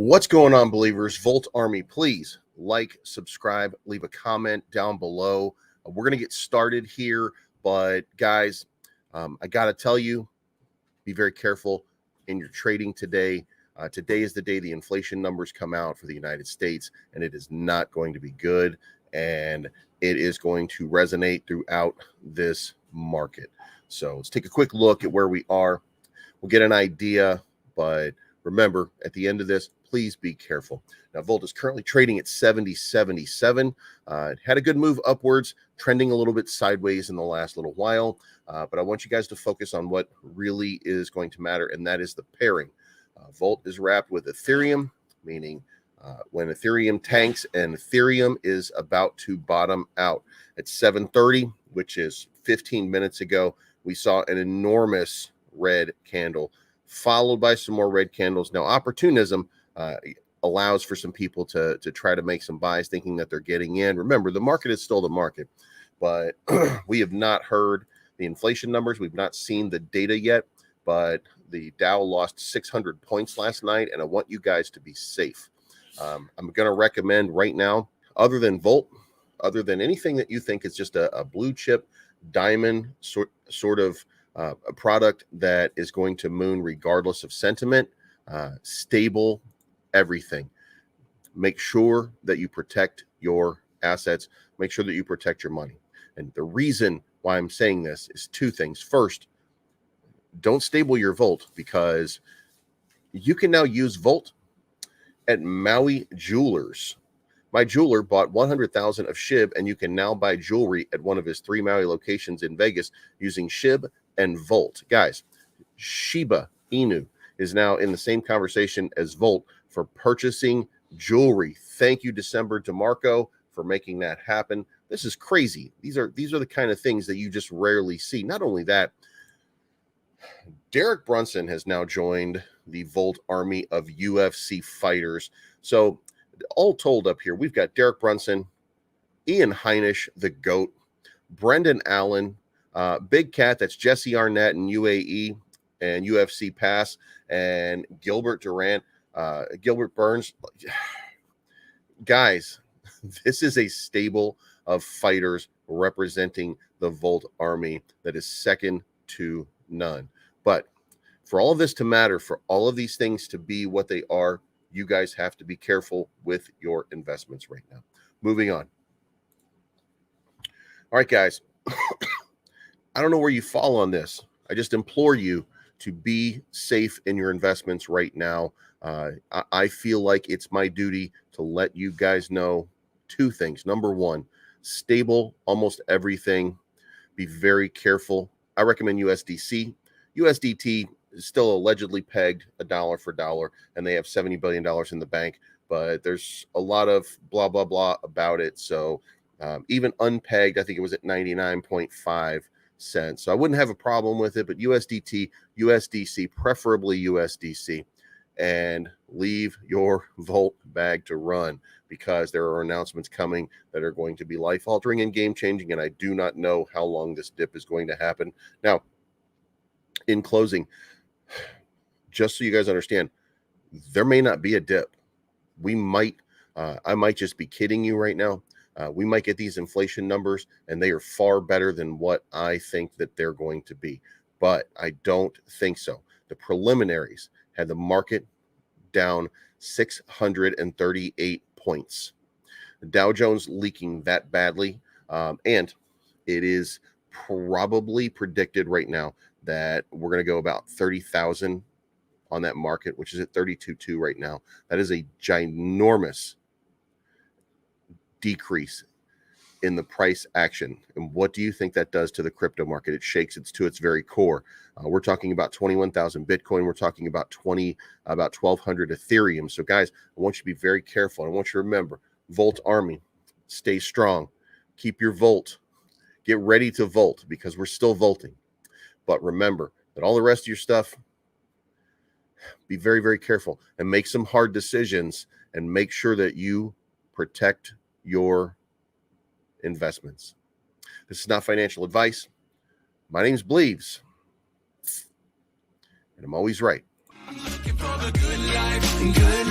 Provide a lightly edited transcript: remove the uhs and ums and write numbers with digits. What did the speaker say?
What's going on, believers? Volt Army, please like, subscribe, leave a comment down below. We're going to get started here, but guys, I got to tell you, be very careful in your trading today. Today is the day the inflation numbers come out for the United States, and it is not going to be good, and it is going to resonate throughout this market. So let's take a quick look at where we are. We'll get an idea, but remember, at the end of this, please be careful. Now, Volt is currently trading at 70.77. It had a good move upwards, trending a little bit sideways in the last little while. But I want you guys to focus on what really is going to matter, and that is the pairing. Volt is wrapped with Ethereum, meaning when Ethereum tanks, and Ethereum is about to bottom out. At 7:30, which is 15 minutes ago, we saw an enormous red candle, followed by some more red candles. Now, opportunism allows for some people to try to make some buys, thinking that they're getting in. Remember, the market is still the market, but we have not heard the inflation numbers. We've not seen the data yet, but the Dow lost 600 points last night, and I want you guys to be safe. I'm going to recommend right now, other than Volt, other than anything that you think is just a blue chip diamond sort of a product that is going to moon regardless of sentiment, stable everything. Make sure that you protect your assets. Make sure that you protect your money. And the reason why I'm saying this is two things. First, don't stable your Volt, because you can now use Volt at Maui Jewelers. My jeweler bought 100,000 of SHIB, and you can now buy jewelry at one of his 3 Maui locations in Vegas using SHIB and Volt. Guys, Shiba Inu is now in the same conversation as Volt for purchasing jewelry. Thank you, December DeMarco, for making that happen. This is crazy. These are the kind of things that you just rarely see. Not only that, Derek Brunson has now joined the Volt army of UFC fighters. So all told up here, we've got Derek Brunson, Ian Heinisch, the GOAT, Brendan Allen, Big Cat, that's Jesse Arnett in UAE and UFC Pass, and Gilbert Durant, Gilbert Burns. Guys, this is a stable of fighters representing the Volt army that is second to none. But for all of this to matter, for all of these things to be what they are, you guys have to be careful with your investments right now. Moving on. All right, guys. I don't know where you fall on this. I just implore you to be safe in your investments right now. I feel like it's my duty to let you guys know two things. Number one, stable almost everything. Be very careful. I recommend USDC. USDT is still allegedly pegged $1 for dollar, and they have $70 billion in the bank, but there's a lot of blah, blah, blah about it. So even unpegged, I think it was at 99.5 cents. So I wouldn't have a problem with it, but USDT, USDC, preferably USDC, and leave your Volt bag to run, because there are announcements coming that are going to be life-altering and game-changing, and I do not know how long this dip is going to happen. Now, in closing, just so you guys understand, there may not be a dip. We might, I might just be kidding you right now. We might get these inflation numbers, and they are far better than what I think that they're going to be. But I don't think so. The preliminaries had the market down 638 points. The Dow Jones leaking that badly. And it is probably predicted right now that we're going to go about 30,000 on that market, which is at 32.2 right now. That is a ginormous decrease in the price action. And what do you think that does to the crypto market? It shakes it to its very core. We're talking about 21,000 Bitcoin. We're talking about 1,200 Ethereum. So guys, I want you to be very careful. I want you to remember, Volt Army, stay strong. Keep your Volt. Get ready to Volt, because we're still Volting. But remember that all the rest of your stuff, be very, very careful and make some hard decisions, and make sure that you protect your investments. This is not financial advice. My name's Bleaves, and I'm always right. I'm looking for the good life, good